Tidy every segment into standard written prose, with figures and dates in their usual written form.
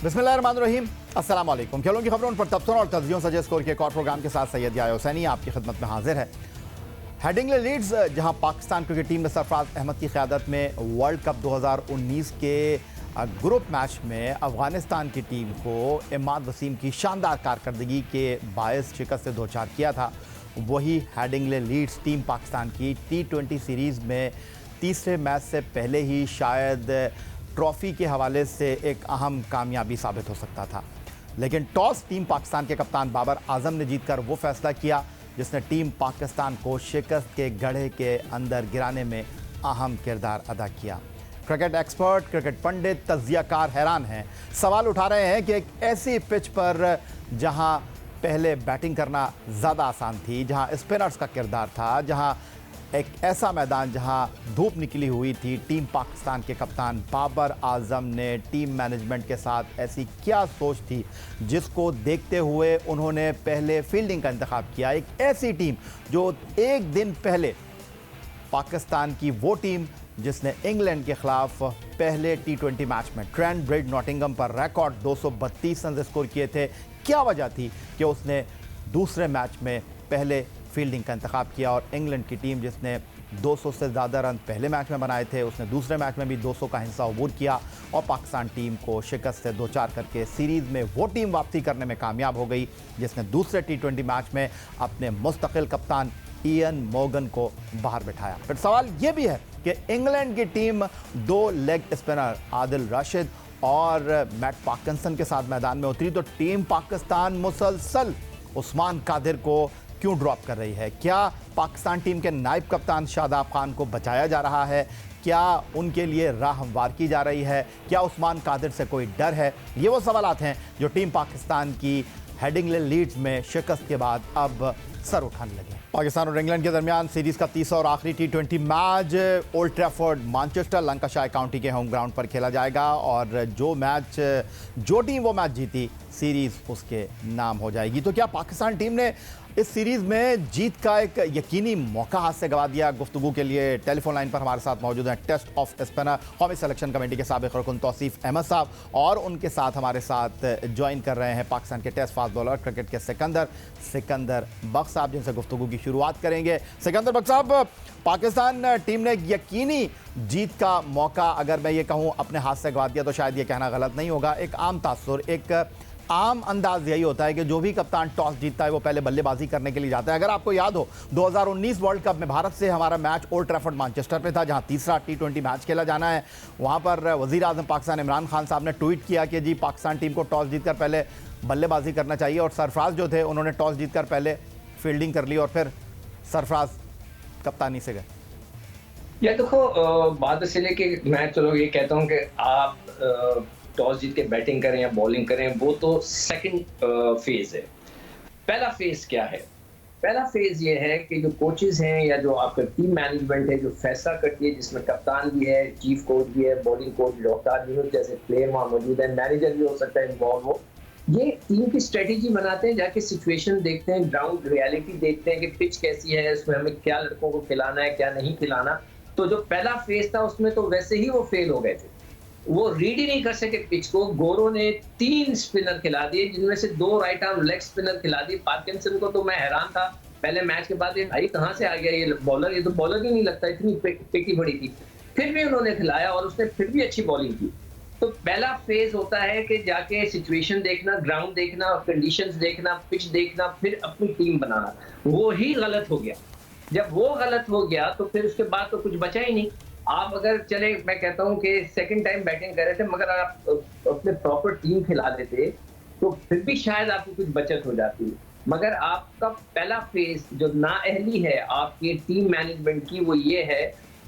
बिस्मिल्लाहिर्रहमानिर्रहीम, अस्सलाम वालेकुम। खेलों की खबरों पर तबसरों और तस्दीयों सजे स्कोर के एक और प्रोग्राम के साथ सैयद याया हुसैनी आपकी खिदमत में हाजिर है। हेडिंग्ले लीड्स, जहां पाकिस्तान क्रिकेट टीम ने सरफराज अहमद की क़यादत में वर्ल्ड कप 2019 के ग्रुप मैच में अफगानिस्तान की टीम को इमाद वसीम की शानदार कारकर्दगी के बायस शिकस्त से दो चार किया था, वही हेडिंग्ले लीड्स टीम पाकिस्तान की T20 सीरीज़ में तीसरे मैच से पहले ही शायद ट्रॉफ़ी के हवाले से एक अहम कामयाबी साबित हो सकता था। लेकिन टॉस टीम पाकिस्तान के कप्तान बाबर आजम ने जीतकर वो फैसला किया जिसने टीम पाकिस्तान को शिकस्त के गड्ढे के अंदर गिराने में अहम किरदार अदा किया। क्रिकेट एक्सपर्ट, क्रिकेट पंडित, तज्जियाकार हैरान हैं, सवाल उठा रहे हैं कि एक ऐसी पिच पर जहां पहले बैटिंग करना ज़्यादा आसान थी, जहां स्पिनर्स का किरदार था, जहां एक ऐसा मैदान जहां धूप निकली हुई थी, टीम पाकिस्तान के कप्तान बाबर आजम ने टीम मैनेजमेंट के साथ ऐसी क्या सोच थी जिसको देखते हुए उन्होंने पहले फील्डिंग का इंतखाब किया। एक ऐसी टीम जो एक दिन पहले पाकिस्तान की वो टीम जिसने इंग्लैंड के खिलाफ पहले T20 मैच में ट्रेंट ब्रिज नॉटिंघम पर रिकॉर्ड 232 रन स्कोर किए थे, क्या वजह थी कि उसने दूसरे मैच में पहले फील्डिंग का इंतखाब किया और इंग्लैंड की टीम जिसने 200 से ज़्यादा रन पहले मैच में बनाए थे, उसने दूसरे मैच में भी 200 का हिस्सा अबूर किया और पाकिस्तान टीम को शिकस्त से दो चार करके सीरीज़ में वो टीम वापसी करने में कामयाब हो गई जिसने दूसरे T20 मैच में अपने मुस्तकिल कप्तान इयन मोर्गन को बाहर बिठाया। फिर सवाल ये भी है कि इंग्लैंड की टीम दो लेग स्पिनर आदिल राशिद और मैट पाकिंसन के साथ मैदान में उतरी तो टीम पाकिस्तान मुसलसल उस्मान कादिर को क्यों ड्रॉप कर रही है? क्या पाकिस्तान टीम के नायब कप्तान शादाब खान को बचाया जा रहा है? क्या उनके लिए राह हमवार की जा रही है? क्या उस्मान कादिर से कोई डर है? ये वो सवालात हैं जो टीम पाकिस्तान की हेडिंग्ले लीड्स में शिकस्त के बाद अब सर उठाने लगे। पाकिस्तान और इंग्लैंड के दरमियान सीरीज़ का तीसरा और आखिरी T20 match old Trafford Manchester Lancashire county के होम ग्राउंड पर खेला जाएगा और जो टीम वो मैच जीती सीरीज़ उसके नाम हो जाएगी। तो क्या पाकिस्तान टीम ने इस सीरीज़ में जीत का एक यकीनी मौका हाथ से गंवा दिया? गुफ्तगू के लिए टेलीफोन लाइन पर हमारे साथ मौजूद हैं टेस्ट ऑफ स्पिनर कौमी सिलेक्शन कमेटी के साबिक़ रुकन तौसीफ अहमद साहब और उनके साथ हमारे साथ ज्वाइन कर रहे हैं पाकिस्तान के टेस्ट फास्ट बॉलर क्रिकेट के सिकंदर बख्श साहब, जिनसे गुफ्तगू की शुरुआत करेंगे। सिकंदर बख्श साहब, पाकिस्तान टीम ने एक यकीनी जीत का मौका, अगर मैं ये कहूँ, अपने हाथ से गंवा दिया तो शायद ये कहना गलत नहीं होगा। एक आम तासुर, एक आम अंदाज यही होता है कि जो भी कप्तान टॉस जीतता है वो पहले बल्लेबाजी करने के लिए जाता है। अगर आपको याद हो 2019 वर्ल्ड कप में भारत से हमारा मैच ओल्ड ट्रैफर्ड मैनचेस्टर में था जहां तीसरा T20 मैच खेला जाना है। वहां पर वज़ीर आज़म पाकिस्तान इमरान खान साहब ने ट्वीट किया कि जी पाकिस्तान टीम को टॉस जीतकर पहले बल्लेबाजी करना चाहिए और सरफराज जो थे उन्होंने टॉस जीतकर पहले फील्डिंग कर ली और फिर सरफराज कप्तानी से गए। या देखो, बात इसलिए कि मैं चलो ये कहता हूँ कि आप टॉस जीत के बैटिंग करें या बॉलिंग करें, वो तो सेकंड फेज है। पहला फेज क्या है? पहला फेज ये है कि जो कोचेज हैं या जो आपका टीम मैनेजमेंट है जो फैसला करती है, जिसमें कप्तान भी है, चीफ कोच भी है, बॉलिंग कोच डॉक्टर भी हो, जैसे प्लेयर वहाँ मौजूद है, मैनेजर भी हो सकता है इन्वॉल्व हो, ये टीम की स्ट्रेटेजी बनाते हैं, जाके सिचुएशन देखते हैं, ग्राउंड रियलिटी देखते हैं कि पिच कैसी है, उसमें हमें क्या लड़कों को खिलाना है, क्या नहीं खिलाना। तो जो पहला फेज था उसमें तो वैसे ही वो फेल हो गए थे, वो रीड ही नहीं कर सके पिच को। गोरो ने 3 स्पिनर खिला दिए, जिनमें से 2 राइट आर्म लेग स्पिनर खिला दिए। पार्किंसन को तो मैं हैरान था पहले मैच के बाद, ये भाई कहां से आ गया ये बॉलर, ये तो बॉलर ही नहीं लगता, इतनी पिकी बड़ी थी। फिर भी उन्होंने खिलाया और उसने फिर भी अच्छी बॉलिंग की। तो पहला फेज होता है कि जाके सिचुएशन देखना, ग्राउंड देखना, कंडीशंस देखना, पिच देखना, फिर अपनी टीम बनाना। वो ही गलत हो गया। जब वो गलत हो गया तो फिर उसके बाद तो कुछ बचा ही नहीं। आप अगर चले, मैं कहता हूं कि सेकंड टाइम बैटिंग कर रहे थे, मगर आप अपने प्रॉपर टीम खिला देते तो फिर भी शायद आपको कुछ बचत हो जाती। मगर आपका पहला फेज जो नाअहली है आपके टीम मैनेजमेंट की, वो ये है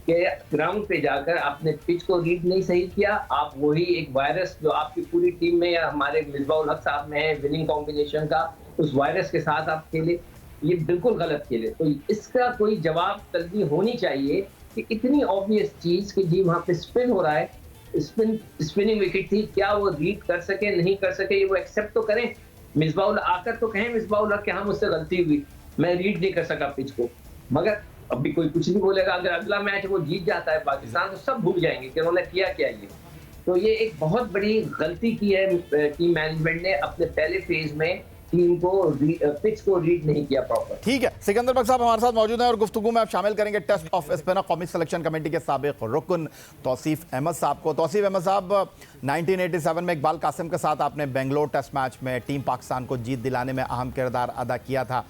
कि ग्राउंड पे जाकर आपने पिच को रीड नहीं सही किया। आप वही एक वायरस जो आपकी पूरी टीम में या हमारे मिसबाउल हक साहब में है, विनिंग कॉम्बिनेशन का, उस वायरस के साथ आप खेले, ये बिल्कुल गलत खेले। तो इसका कोई जवाब तलबी होनी चाहिए कि इतनी ऑब्वियस चीज कि जी वहां पे स्पिन हो रहा है, स्पिनिंग विकेट थी, क्या वो रीड कर सके नहीं कर सके, ये वो एक्सेप्ट तो करें। मिसबाउल आकर तो कहें मिसबाउल हक कि हाँ मुझसे गलती हुई, मैं रीड नहीं कर सका पिच को। मगर अभी कोई कुछ नहीं बोलेगा। अगर अगला मैच वो जीत जाता है पाकिस्तान तो सब भूल जाएंगे कि उन्होंने किया क्या ये। तो ये एक बहुत बड़ी गलती की है टीम मैनेजमेंट ने, अपने पहले फेज में टीम को पिच को रीड नहीं किया प्रॉपर। ठीक है, सिकंदर बख्श साहब हमारे साथ मौजूद हैं और गुफ्तगू में आप शामिल करेंगे टेस्ट ऑफ स्पिनर कौमी सिलेक्शन कमेटी के साबिक रुकन तौसीफ अहमद साहब को। तौसीफ अहमद साहब, 1987 में इकबाल कासिम के साथ आपने बेंगलोर टेस्ट मैच में टीम पाकिस्तान को जीत दिलाने में अहम किरदार अदा किया था।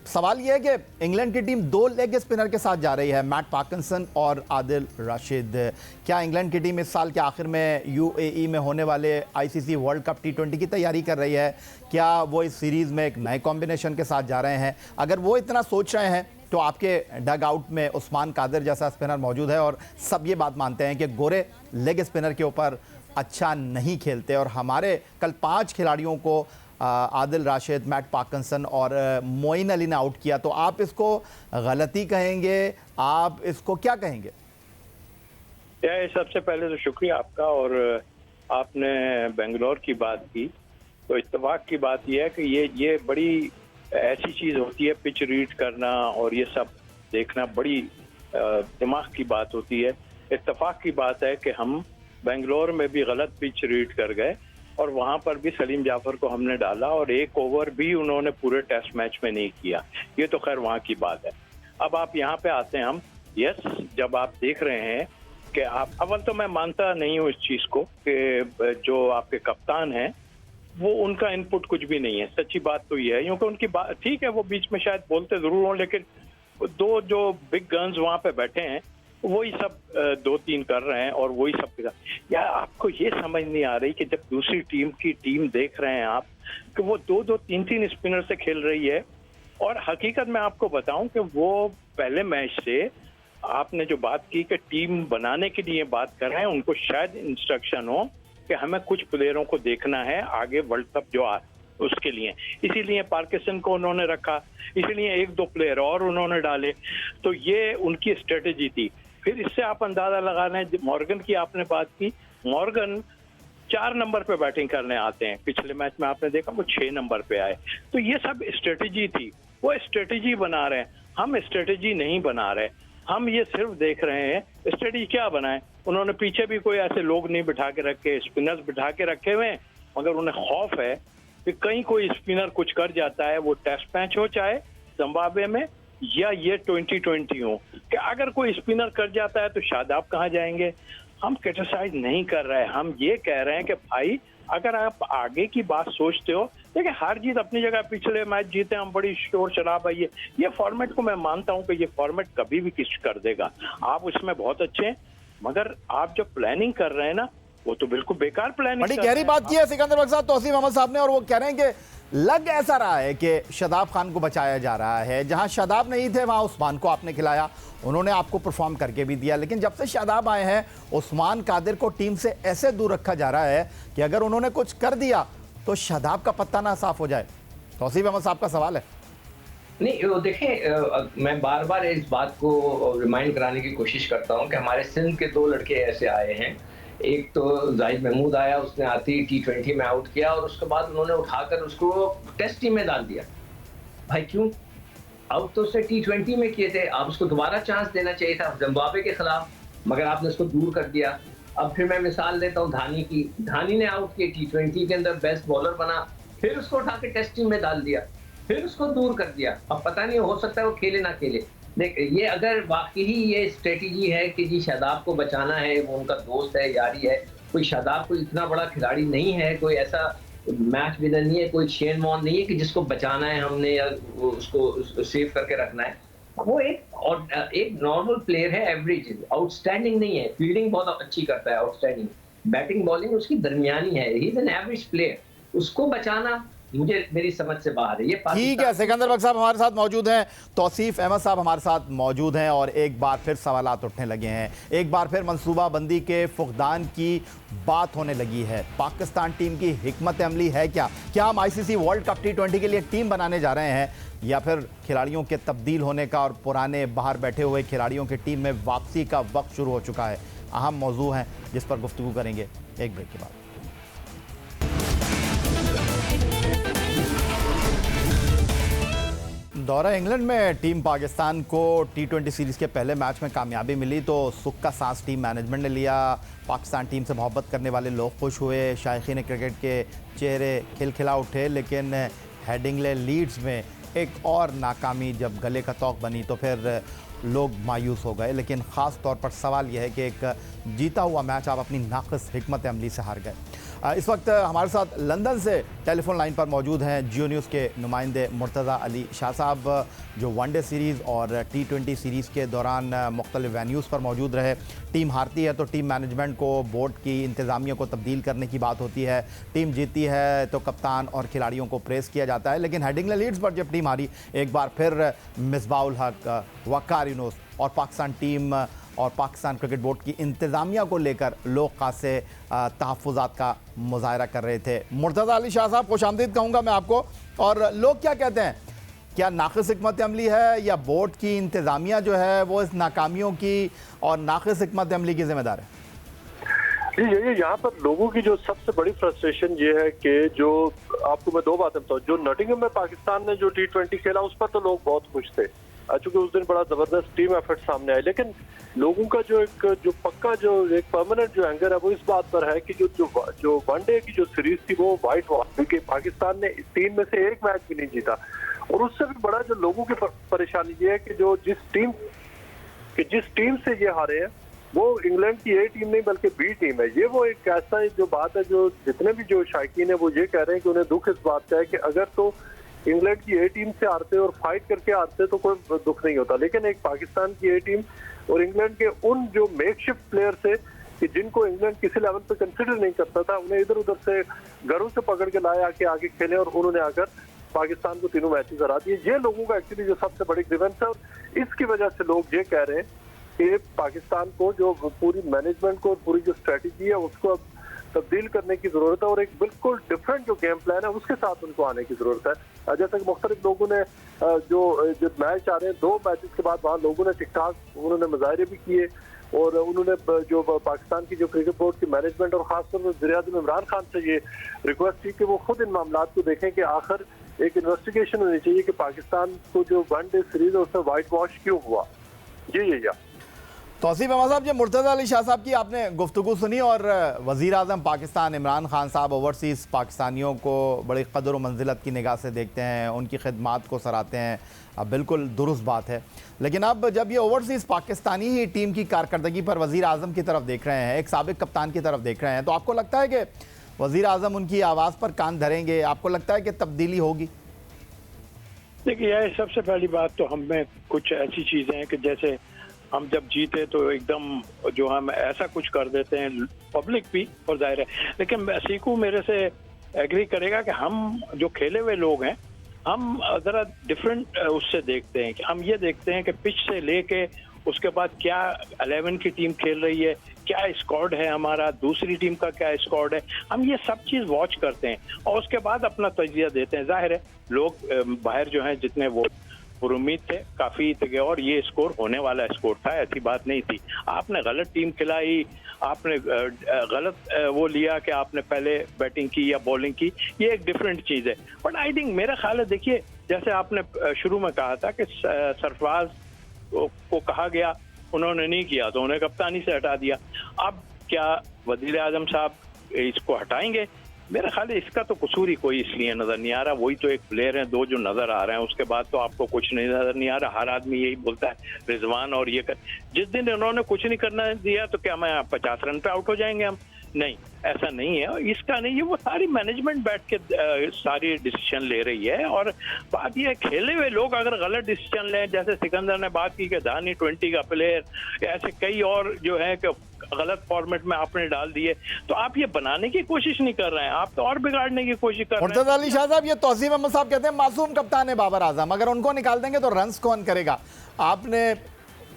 सवाल यह है कि इंग्लैंड की टीम 2 लेग स्पिनर के साथ जा रही है, मैट पाकिंसन और आदिल राशिद। क्या इंग्लैंड की टीम इस साल के आखिर में यूएई में होने वाले आईसीसी वर्ल्ड कप T20 की तैयारी कर रही है? क्या वो इस सीरीज़ में एक नए कॉम्बिनेशन के साथ जा रहे हैं? अगर वो इतना सोच रहे हैं तो आपके डग आउट में उस्मान कादिर जैसा स्पिनर मौजूद है और सब ये बात मानते हैं कि गोरे लेग स्पिनर के ऊपर अच्छा नहीं खेलते, और हमारे कल 5 खिलाड़ियों को आदिल राशिद, मैट पाकिंसन और मोइन अली ने आउट किया, तो आप इसको गलती कहेंगे, आप इसको क्या कहेंगे? सबसे पहले तो शुक्रिया आपका, और आपने बेंगलोर की बात की तो इत्तेफाक की बात यह है कि ये बड़ी ऐसी चीज़ होती है, पिच रीड करना और ये सब देखना बड़ी दिमाग की बात होती है। इत्तेफाक की बात है कि हम बेंगलोर में भी गलत पिच रीड कर गए और वहां पर भी सलीम जाफर को हमने डाला और 1 ओवर भी उन्होंने पूरे टेस्ट मैच में नहीं किया। ये तो खैर वहां की बात है। अब आप यहाँ पे आते हैं हम, जब आप देख रहे हैं कि आप, अव्वल तो मैं मानता नहीं हूँ इस चीज को कि जो आपके कप्तान हैं वो उनका इनपुट कुछ भी नहीं है। सच्ची बात तो ये है, क्योंकि उनकी बात ठीक है, वो बीच में शायद बोलते जरूर हों, लेकिन 2 जो बिग गन्स वहां पे बैठे हैं वही सब 2-3 कर रहे हैं और वही सब यार आपको ये समझ नहीं आ रही कि जब दूसरी टीम की टीम देख रहे हैं आप कि वो 2-2, 3-3 स्पिनर से खेल रही है, और हकीकत में आपको बताऊं कि वो पहले मैच से आपने जो बात की कि टीम बनाने के लिए बात कर रहे हैं, उनको शायद इंस्ट्रक्शन हो कि हमें कुछ प्लेयरों को देखना है आगे वर्ल्ड कप जो उसके लिए, इसीलिए पार्किंसन को उन्होंने रखा, इसीलिए 1-2 प्लेयर और उन्होंने डाले। तो ये उनकी स्ट्रेटेजी थी। फिर इससे आप अंदाजा लगा लें, मॉर्गन की आपने बात की, मॉर्गन 4 नंबर पे बैटिंग करने आते हैं, पिछले मैच में आपने देखा वो 6 नंबर पे आए। तो ये सब स्ट्रेटेजी थी, वो स्ट्रेटेजी बना रहे हैं, हम स्ट्रेटेजी नहीं बना रहे, हम ये सिर्फ देख रहे हैं स्ट्रेटेजी क्या बनाए। उन्होंने पीछे भी कोई ऐसे लोग नहीं बिठा के रखे, स्पिनर्स बिठा के रखे हुए हैं, मगर उन्हें खौफ है कि कहीं कोई स्पिनर कुछ कर जाता है, वो टेस्ट मैच हो चाहे जिम्बाब्वे में या ये 2020 हो, कि अगर कोई स्पिनर कर जाता है तो शादाब कहाँ जाएंगे। हम क्रिटिसाइज नहीं कर रहे हैं, हम ये कह रहे हैं कि भाई अगर आप आगे की बात सोचते हो, देखिए हार जीत अपनी जगह, पिछले मैच जीते हम, बड़ी शोर शराब है, ये फॉर्मेट को मैं मानता हूं कि ये फॉर्मेट कभी भी किस कर देगा, आप उसमें बहुत अच्छे हैं, मगर आप जो प्लानिंग कर रहे हैं ना वो तो बिल्कुल बेकार प्लानिंग। बड़ी गहरी बात की है सिकंदर बख्श साहब, तौसीफ अहमद साहब ने, और वो कह रहे हैं कि लग ऐसा रहा है कि शादाब खान को बचाया जा रहा है, जहां शादाब नहीं थे वहां उस्मान को आपने खिलाया, उन्होंने आपको परफॉर्म करके भी दिया, लेकिन जब से शादाब आए हैं उस्मान कादिर को टीम से ऐसे दूर रखा जा रहा है कि अगर उन्होंने कुछ कर दिया तो शादाब का पत्ता ना साफ हो जाए। तौसीफ अहमद साहब का सवाल है। नहीं, वो देखें, मैं बार बार इस बात को रिमाइंड कराने की कोशिश करता हूं कि हमारे सिंध के 2 लड़के ऐसे आए हैं, एक तो जाहिद महमूद आया, उसने आती T20 में आउट किया और उसके बाद उन्होंने उठाकर उसको टेस्ट टीम में डाल दिया। भाई क्यों? आउट तो उसने T20 में किए थे, आप उसको दोबारा चांस देना चाहिए था जिम्बाब्वे के खिलाफ, मगर आपने उसको दूर कर दिया। अब फिर मैं मिसाल देता हूँ धानी की, धानी ने आउट किए, T20 के अंदर बेस्ट बॉलर बना, फिर उसको उठा के टेस्ट टीम में डाल दिया, फिर उसको दूर कर दिया। अब पता नहीं, हो सकता है वो खेले ना खेले। देख, ये अगर वाकई ये स्ट्रेटेजी है कि जी शादाब को बचाना है, वो उनका दोस्त है, यारी है, कोई शादाब कोई इतना बड़ा खिलाड़ी नहीं है, कोई ऐसा मैच विनर नहीं है, कोई शेन वॉर्न नहीं है कि जिसको बचाना है हमने या उसको सेव करके रखना है। वो एक नॉर्मल प्लेयर है, एवरेज, आउटस्टैंडिंग नहीं है, फील्डिंग बहुत अच्छी करता है, आउटस्टैंडिंग, बैटिंग बॉलिंग उसकी दरमियानी है, he is an average player, उसको बचाना मुझे मेरी समझ से बाहर है। ये ठीक है, सिकंदर बख्श साहब हमारे साथ मौजूद हैं, तौसीफ अहमद साहब हमारे साथ मौजूद हैं, और एक बार फिर सवालात उठने लगे हैं, एक बार फिर मंसूबाबंदी के फुकदान की बात होने लगी है। पाकिस्तान टीम की हिकमत अमली है क्या हम आईसीसी वर्ल्ड कप T20 के लिए टीम बनाने जा रहे हैं, या फिर खिलाड़ियों के तब्दील होने का और पुराने बाहर बैठे हुए खिलाड़ियों की टीम में वापसी का वक्त शुरू हो चुका है? अहम मौजू हैं जिस पर गुफ्तगू करेंगे एक ब्रेक के बाद। दौरा इंग्लैंड में टीम पाकिस्तान को T20 सीरीज़ के पहले मैच में कामयाबी मिली तो सुख का सांस टीम मैनेजमेंट ने लिया। पाकिस्तान टीम से मोहब्बत करने वाले लोग खुश हुए, शायकीन क्रिकेट के चेहरे खिलखिला उठे। लेकिन हेडिंग्ले लीड्स में एक और नाकामी जब गले का तौक बनी तो फिर लोग मायूस हो गए। लेकिन ख़ास तौर पर सवाल यह है कि एक जीता हुआ मैच आप अपनी नाक़िस हिकमत अमली से हार गए। इस वक्त हमारे साथ लंदन से टेलीफोन लाइन पर मौजूद हैं जियो न्यूज़ के नुमाइंदे मुर्तज़ा अली शाह साहब, जो वनडे सीरीज़ और T20 सीरीज़ के दौरान मुख्तलिफ वेन्यूज़ पर मौजूद रहे। टीम हारती है तो टीम मैनेजमेंट को, बोर्ड की इंतज़ामिया को तब्दील करने की बात होती है, टीम जीती है तो कप्तान और खिलाड़ियों को प्रेस किया जाता है। लेकिन हेडिंग्ले लीड्स पर जब टीम हारी, एक बार फिर मिसबाउल हक, वक़ार यूनुस और पाकिस्तान टीम और पाकिस्तान क्रिकेट बोर्ड की इंतज़ामिया को लेकर लोग खासे तहफ़्फ़ुज़ात का मुज़ाहरा कर रहे थे। मुर्तज़ा अली शाह साहब, खुशामदीद कहूँगा मैं आपको। और लोग क्या कहते हैं, क्या नाक़िस हिकमत अमली है या बोर्ड की इंतज़ामिया जो है वो इस नाकामियों की और नाक़िस हिकमत अमली की ज़िम्मेदार है? ये यहाँ पर लोगों की जो सबसे बड़ी फ्रस्ट्रेशन ये है कि जो आपको मैं दो बातें बताऊँ, जो नॉटिंघम में पाकिस्तान ने जो T20 खेला उस पर तो लोग बहुत खुश थे, चूंकि उस दिन बड़ा जबरदस्त टीम एफर्ट सामने आए। लेकिन लोगों का जो पक्का जो एक परमानेंट जो एंगर है वो इस बात पर है कि जो वनडे की जो सीरीज थी वो वाइट वॉश, क्योंकि पाकिस्तान ने 3 में से 1 मैच भी नहीं जीता। और उससे भी बड़ा जो लोगों की परेशानी ये है कि जिस टीम से ये हारे हैं वो इंग्लैंड की A टीम नहीं बल्कि B टीम है। ये वो एक ऐसा जो बात है, जो जितने भी जो शायकीन है वो ये कह रहे हैं कि उन्हें दुख इस बात का है कि अगर तो इंग्लैंड की A टीम से हारते और फाइट करके हारते तो कोई दुख नहीं होता, लेकिन एक पाकिस्तान की A टीम और इंग्लैंड के उन जो मेकशिफ्ट प्लेयर थे कि जिनको इंग्लैंड किसी लेवल पे कंसिडर नहीं करता था, उन्हें इधर उधर से घरों से पकड़ के लाया कि आगे खेले और उन्होंने आकर पाकिस्तान को तीनों मैचेस हरा दिए। ये लोगों का एक्चुअली जो सबसे बड़ी ग्रीवेंस है और इसकी वजह से लोग ये कह रहे हैं कि पाकिस्तान को जो पूरी मैनेजमेंट को और पूरी जो स्ट्रेटेजी है उसको अब तब्दील करने की जरूरत है और एक बिल्कुल डिफरेंट जो गेम प्लान है उसके साथ उनको आने की जरूरत है। जैसा कि मुख्तलिफ लोगों ने जो मैच आ रहे हैं 2 मैचेस के बाद वहाँ लोगों ने ठीक ठाक उन्होंने मुजाहरे भी किए और उन्होंने जो पाकिस्तान की जो क्रिकेट बोर्ड की मैनेजमेंट और खासतौर पर वज़ीर-ए-आज़म इमरान खान से ये रिक्वेस्ट की कि वो खुद इन मामलात को देखें कि आखिर एक इन्वेस्टिगेशन होनी चाहिए कि पाकिस्तान को जो वनडे सीरीज है उसमें वाइट वॉश क्यों हुआ। जी तौसीफ अहमद साहब, जब मुर्तज़ा अली शाह साहब की आपने गुफ्तगू सुनी और वज़ीर आज़म पाकिस्तान इमरान खान साहब ओवरसीज़ पाकिस्तानियों को बड़ी कदर व मंजिलत की निगाह से देखते हैं, उनकी खिदमात को सराहते हैं, बिल्कुल दुरुस्त बात है। लेकिन अब जब ये ओवरसीज़ पाकिस्तानी ही टीम की कारकर्दगी पर वज़ीर आज़म की तरफ देख रहे हैं, एक साबिक़ कप्तान की तरफ देख रहे हैं, तो आपको लगता है कि वज़ीर आज़म उनकी आवाज़ पर कान धरेंगे? आपको लगता है कि तब्दीली होगी? देखिए, सबसे पहली बात तो हम में कुछ ऐसी चीज़ें हैं कि जैसे हम जब जीते तो एकदम जो हम ऐसा कुछ कर देते हैं, पब्लिक भी और जाहिर है, लेकिन सीकू मेरे से एग्री करेगा कि हम जो खेले हुए लोग हैं हम ज़रा डिफरेंट उससे देखते हैं कि हम ये देखते हैं कि पिच से लेके उसके बाद क्या 11 की टीम खेल रही है, क्या स्क्वाड है हमारा, दूसरी टीम का क्या स्क्वाड है, हम ये सब चीज़ वॉच करते हैं और उसके बाद अपना तजिया देते हैं। जाहिर है लोग बाहर जो हैं जितने वो उम्मीद थे काफ़ी थे और ये स्कोर होने वाला स्कोर था, ऐसी बात नहीं थी। आपने गलत टीम खिलाई, आपने गलत वो लिया कि आपने पहले बैटिंग की या बॉलिंग की, ये एक डिफरेंट चीज़ है। बट आई थिंक मेरा ख्याल है, देखिए जैसे आपने शुरू में कहा था कि सरफराज को कहा गया, उन्होंने नहीं किया तो उन्हें कप्तानी से हटा दिया। अब क्या वज़ीर आज़म साहब इसको हटाएंगे? मेरा ख्याल है इसका तो कसूर ही कोई इसलिए नजर नहीं आ रहा, वही तो एक प्लेयर हैं, 2 जो नजर आ रहे हैं, उसके बाद तो आपको कुछ नहीं नजर नहीं आ रहा। हर आदमी यही बोलता है रिजवान और ये कर, जिस दिन इन्होंने कुछ नहीं करना दिया तो क्या मैं 50 रन पे आउट हो जाएंगे हम? नहीं, ऐसा नहीं है, इसका नहीं है। वो सारी मैनेजमेंट बैठ के सारी डिसीजन ले रही है और बात यह है खेले हुए लोग अगर गलत डिसीजन लें, जैसे सिकंदर ने बात की कि धानी 20 का प्लेयर, ऐसे कई और जो है कि गलत फॉर्मेट में आपने डाल दिए, तो आप ये बनाने की कोशिश नहीं कर रहे हैं, आप तो और बिगाड़ने की कोशिश कर रहे हैं। मुर्तज़ा अली शाह साहब, ये तौसीफ अहमद साहब कहते हैं मासूम कप्तान है बाबर आजम, अगर उनको निकाल देंगे तो रन्स कौन करेगा? आपने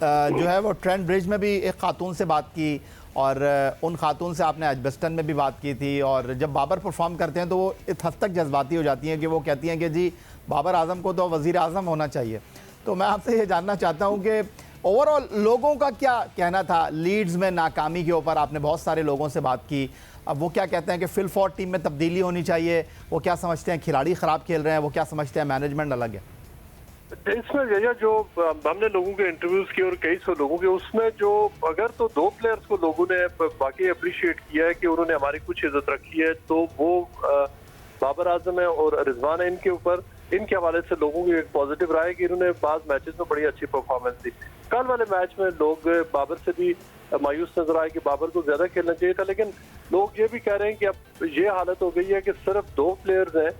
जो है वो ट्रेंट ब्रिज में भी एक खातून से बात की और उन खातून से आपने एजबेस्टन में भी बात की थी, और जब बाबर परफॉर्म करते हैं तो वो इस हद तक जज्बाती हो जाती हैं कि वो कहती हैं कि जी बाबर आजम को तो वज़ीर आज़म होना चाहिए। तो मैं आपसे ये जानना चाहता हूँ कि ओवरऑल लोगों का क्या कहना था लीड्स में नाकामी के ऊपर? आपने बहुत सारे लोगों से बात की, अब वो क्या कहते हैं कि फिल फॉर टीम में तब्दीली होनी चाहिए, वो क्या समझते हैं खिलाड़ी ख़राब खेल रहे हैं, वो क्या समझते हैं मैनेजमेंट अलग है? इसमें भैया जो हमने लोगों के इंटरव्यूज किए और कई सौ लोगों के, उसमें जो अगर तो 2 प्लेयर्स को लोगों ने बाकी अप्रिशिएट किया है कि उन्होंने हमारी कुछ इज्जत रखी है, तो वो बाबर आजम है और रिजवान है। इनके ऊपर इनके हवाले से लोगों की एक पॉजिटिव राय है कि इन्होंने बाज मैचेस में बड़ी अच्छी परफॉर्मेंस दी। कल वाले मैच में लोग बाबर से भी मायूस नजर आए कि बाबर को ज्यादा खेलना चाहिए था, लेकिन लोग ये भी कह रहे हैं कि अब ये हालत हो गई है कि सिर्फ 2 प्लेयर्स हैं,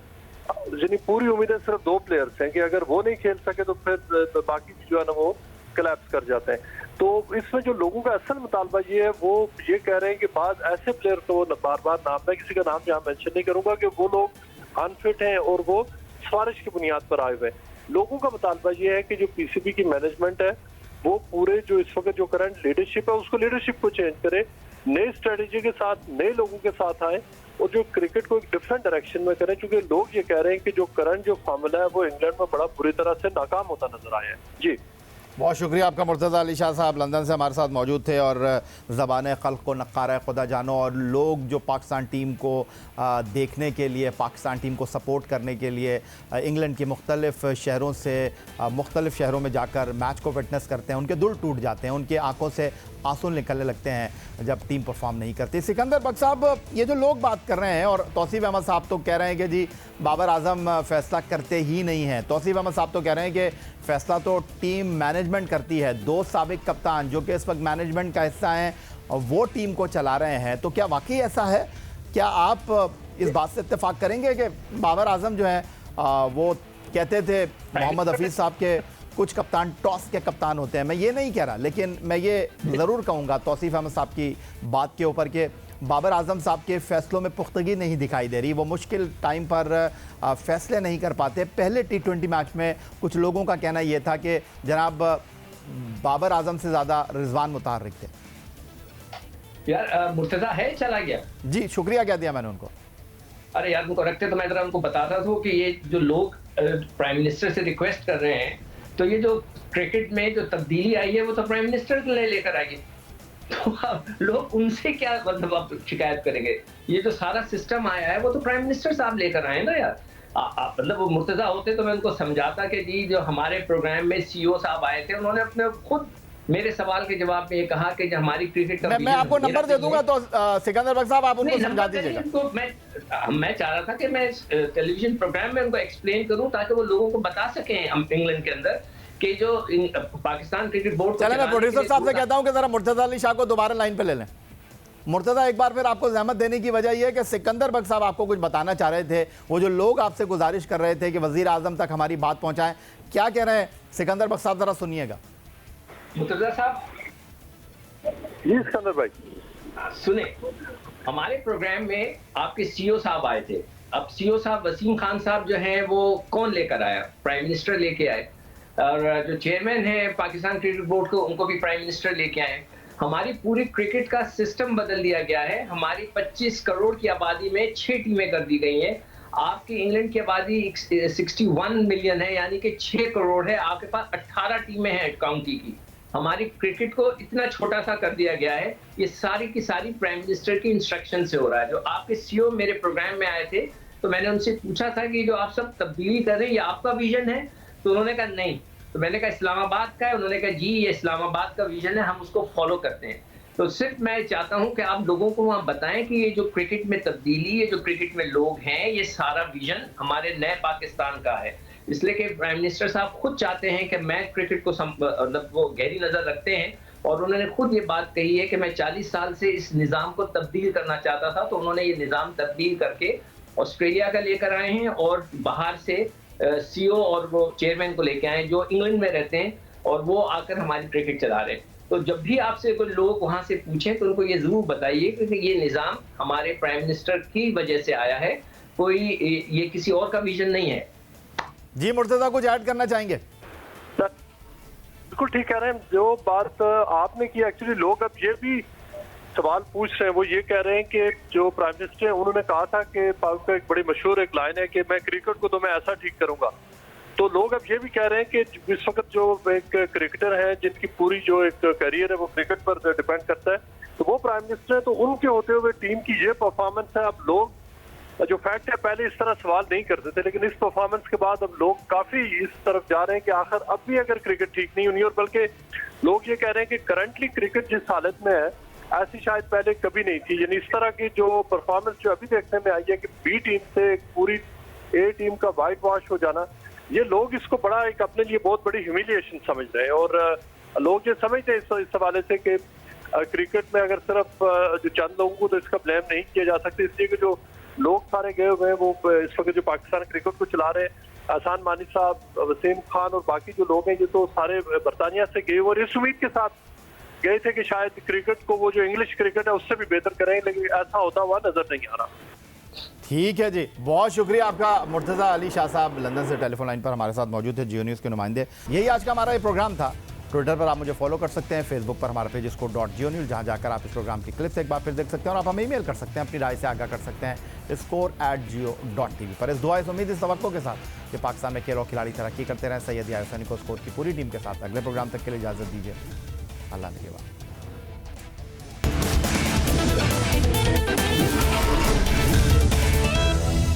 यानी पूरी उम्मीद है सिर्फ 2 प्लेयर्स हैं कि अगर वो नहीं खेल सके तो फिर बाकी भी जो है ना वो कोलैप्स कर जाते हैं। तो इसमें जो लोगों का असल मुतालबा ये है, वो ये कह रहे हैं कि बाद ऐसे प्लेयर को बार बार नाम, मैं किसी का नाम यहाँ मेंशन नहीं करूंगा, कि वो लोग अनफिट हैं और वो सिफारिश की बुनियाद पर आए हुए हैं। लोगों का मुतालबा ये है कि जो पीसीबी की मैनेजमेंट है वो पूरे जो इस वक्त जो करंट लीडरशिप है उसको लीडरशिप को चेंज करे, नई स्ट्रेटेजी के साथ नए लोगों के साथ आए और जो क्रिकेट को एक डिफरेंट डायरेक्शन में करें, क्योंकि लोग ये कह रहे हैं कि जो करंट जो फार्मूला है वो इंग्लैंड में बड़ा बुरी तरह से नाकाम होता नजर आया है। जी बहुत शुक्रिया आपका मुर्तज़ा अली शाह साहब, लंदन से हमारे साथ मौजूद थे और ज़बान ख़ल्क़ को नक़ारा खुदा जानो, और लोग जो पाकिस्तान टीम को देखने के लिए, पाकिस्तान टीम को सपोर्ट करने के लिए इंग्लैंड के मुख्तलिफ़ शहरों से मुख्तलिफ़ शहरों में जाकर मैच को विटनेस करते हैं, उनके दिल टूट जाते हैं, उनके आंखों से आंसू निकलने लगते हैं जब टीम परफॉर्म नहीं करती। सिकंदर बख्श साहब, ये जो लोग बात कर रहे हैं, और तौसीफ़ अहमद साहब तो कह रहे हैं कि जी बाबर आजम फ़ैसला करते ही नहीं हैं, तौसीफ़ अहमद साहब तो कह रहे हैं कि फ़ैसला तो टीम मैनेजमेंट करती है, 2 साबिक कप्तान जो कि इस वक्त मैनेजमेंट का हिस्सा हैं और वो टीम को चला रहे हैं। तो क्या वाकई ऐसा है? क्या आप इस बात से इत्तेफाक करेंगे कि बाबर आजम जो है वो कहते थे मोहम्मद हफीज़ साहब के कुछ कप्तान टॉस के कप्तान होते हैं? मैं ये नहीं कह रहा, लेकिन मैं ये ज़रूर कहूँगा तौसीफ़ अहमद साहब की बात के ऊपर कि बाबर आजम साहब के फ़ैसलों में पुख्तगी नहीं दिखाई दे रही, वो मुश्किल टाइम पर फ़ैसले नहीं कर पाते। पहले T20 मैच में कुछ लोगों का कहना ये था कि जनाब बाबर आजम से ज़्यादा रिजवान मुताहरिक थे। यार मुर्तज़ा है चला गया जी, शुक्रिया कह दिया मैंने उनको। अरे यार उनको रखते तो मैं जरा उनको बताता था कि ये जो लोग प्राइम मिनिस्टर से रिक्वेस्ट कर रहे हैं, तो ये जो क्रिकेट में जो तब्दीली आई है वो तो प्राइम मिनिस्टर लेकर आएगी, तो अब लोग उनसे क्या मतलब आप शिकायत करेंगे? ये जो सारा सिस्टम आया है वो तो प्राइम मिनिस्टर साहब लेकर आए ना यार। मतलब वो मुर्तज़ा होते तो मैं उनको समझाता कि जी जो हमारे प्रोग्राम में सीईओ साहब आए थे उन्होंने अपने खुद मेरे सवाल के जवाब में ये कहा कि जो हमारी क्रिकेट का मैं आपको नंबर दे दूंगा, तो सिकंदर बख्श साहब आप उनको समझा दीजिएगा। तो मैं चाह रहा था कि मैं टेलीविजन प्रोग्राम में उनको एक्सप्लेन करूं ताकि वो लोगों को बता सकें इंग्लैंड के अंदर कि जो पाकिस्तान क्रिकेट बोर्ड। चले मैं प्रोड्यूसर साहब से कहता हूं कि जरा मुर्तज़ा अली शाह को दोबारा लाइन पे ले लें। मुर्तज़ा, एक बार फिर आपको जहमत देने की वजह यह है कि सिकंदर बख्श साहब आपको कुछ बताना चाह रहे थे, वो जो लोग आपसे गुजारिश कर रहे थे कि वज़ीर आज़म तक हमारी बात पहुंचाएं, क्या कह रहे हैं सिकंदर बख्श साहब, जरा सुनिएगा। मुर्तज़ा साहब जी सिकंदर भाई सुने, हमारे प्रोग्राम में आपके सीईओ साहब आए थे। अब सीईओ साहब वसीम खान साहब जो हैं वो कौन लेकर आया? प्राइम मिनिस्टर लेके आए, और जो चेयरमैन है पाकिस्तान क्रिकेट बोर्ड को उनको भी प्राइम मिनिस्टर लेके आए। हमारी पूरी क्रिकेट का सिस्टम बदल दिया गया है। हमारी 25 करोड़ की आबादी में 6 टीमें कर दी गई हैं। आपकी इंग्लैंड की आबादी 61 मिलियन है, यानी कि 6 करोड़ है। आपके पास 18 टीमें हैं काउंटी की। हमारी क्रिकेट को इतना छोटा सा कर दिया गया है। ये सारी की सारी प्राइम मिनिस्टर की इंस्ट्रक्शन से हो रहा है। जो आपके सीईओ मेरे प्रोग्राम में आए थे तो मैंने उनसे पूछा था कि जो आप सब तब्दीली कर रहे हैं ये आपका विजन है? तो उन्होंने कहा नहीं। तो मैंने कहा इस्लामाबाद का है? उन्होंने कहा जी ये इस्लामाबाद का विजन है, हम उसको फॉलो करते हैं। तो सिर्फ मैं चाहता हूं कि आप लोगों को वहां बताएं कि ये जो क्रिकेट में तब्दीली, ये जो क्रिकेट में लोग हैं, ये सारा विजन हमारे नए पाकिस्तान का है। इसलिए कि प्राइम मिनिस्टर साहब खुद चाहते हैं कि मैं क्रिकेट को मतलब वो गहरी नजर रखते हैं, और उन्होंने खुद ये बात कही है कि मैं 40 साल से इस निज़ाम को तब्दील करना चाहता था। तो उन्होंने ये निज़ाम तब्दील करके ऑस्ट्रेलिया का लेकर आए हैं और बाहर से सीईओ और वो चेयरमैन को लेके आए जो इंग्लैंड में रहते हैं, और वो आकर हमारी क्रिकेट चला रहे हैं। तो जब भी आपसे कोई लोग वहां से पूछें तो उनको ये जरूर बताइए कि ये निज़ाम हमारे प्राइम मिनिस्टर की वजह से आया है, कोई ये किसी और का विजन नहीं है। जी मुर्तज़ा, कुछ ऐड करना चाहेंगे? बिल्कुल ठीक कह रहे हैं। जो बात आपने की, एक्चुअली लोग अब ये भी सवाल पूछ रहे हैं, वो ये कह रहे हैं कि जो प्राइम मिनिस्टर है उन्होंने कहा था कि पाक का एक बड़ी मशहूर एक लाइन है कि मैं क्रिकेट को तो मैं ऐसा ठीक करूंगा। तो लोग अब ये भी कह रहे हैं कि इस वक्त जो एक क्रिकेटर है जिनकी पूरी जो एक करियर है वो क्रिकेट पर डिपेंड करता है, तो वो प्राइम मिनिस्टर है, तो उनके होते हुए टीम की ये परफॉर्मेंस है। अब लोग जो फैक्ट है पहले इस तरह सवाल नहीं करते थे, लेकिन इस परफॉर्मेंस के बाद अब लोग काफी इस तरफ जा रहे हैं कि आखिर अब भी अगर क्रिकेट ठीक नहीं हुई, और बल्कि लोग ये कह रहे हैं कि करंटली क्रिकेट जिस हालत में है ऐसी शायद पहले कभी नहीं थी। यानी इस तरह की जो परफॉर्मेंस जो अभी देखने में आई है कि बी टीम से पूरी ए टीम का वाइट वॉश हो जाना, ये लोग इसको बड़ा एक अपने लिए बहुत बड़ी ह्यूमिलिएशन समझ रहे हैं। और लोग ये समझते हैं इस हवाले से कि क्रिकेट में अगर सिर्फ जो चंद लोगों को तो इसका ब्लेम नहीं किया जा सकता, इसलिए कि जो लोग सारे गए हुए हैं वो इस वक्त जो पाकिस्तान क्रिकेट को चला रहे हैं, एहसान मानी साहब, वसीम खान और बाकी जो लोग हैं ये तो सारे बरतानिया से गए और इस उम्मीद के साथ गए थे कि शायद क्रिकेट को वो जो इंग्लिश क्रिकेट है उससे भी बेहतर करें, लेकिन ऐसा होता हुआ नजर नहीं आ रहा। ठीक है जी, बहुत शुक्रिया आपका। मुर्तज़ा अली शाह साहब लंदन से टेलीफोन लाइन पर हमारे साथ मौजूद थे, जियो न्यूज़ के नुमाइंदे। यही आज का हमारा ये प्रोग्राम था। ट्विटर पर आप मुझे फॉलो कर सकते हैं, फेसबुक पर हमारा पेज इसको .geo-news, जहाँ जाकर आप इस प्रोग्राम की क्लिप्स एक बार फिर देख सकते हैं और आप हमें ईमेल कर सकते हैं, अपनी राय से आगाह कर सकते हैं score@geo.tv पर। इस दुआ इस उम्मीद इस तवक्को के साथ कि पाकिस्तान में खेल और खिलाड़ी तरक्की करते रहें। सैयद याहिया हुसैनी को स्कोर की पूरी टीम के साथ अगले प्रोग्राम तक के लिए इजाज़त दीजिए। अल्लाह ने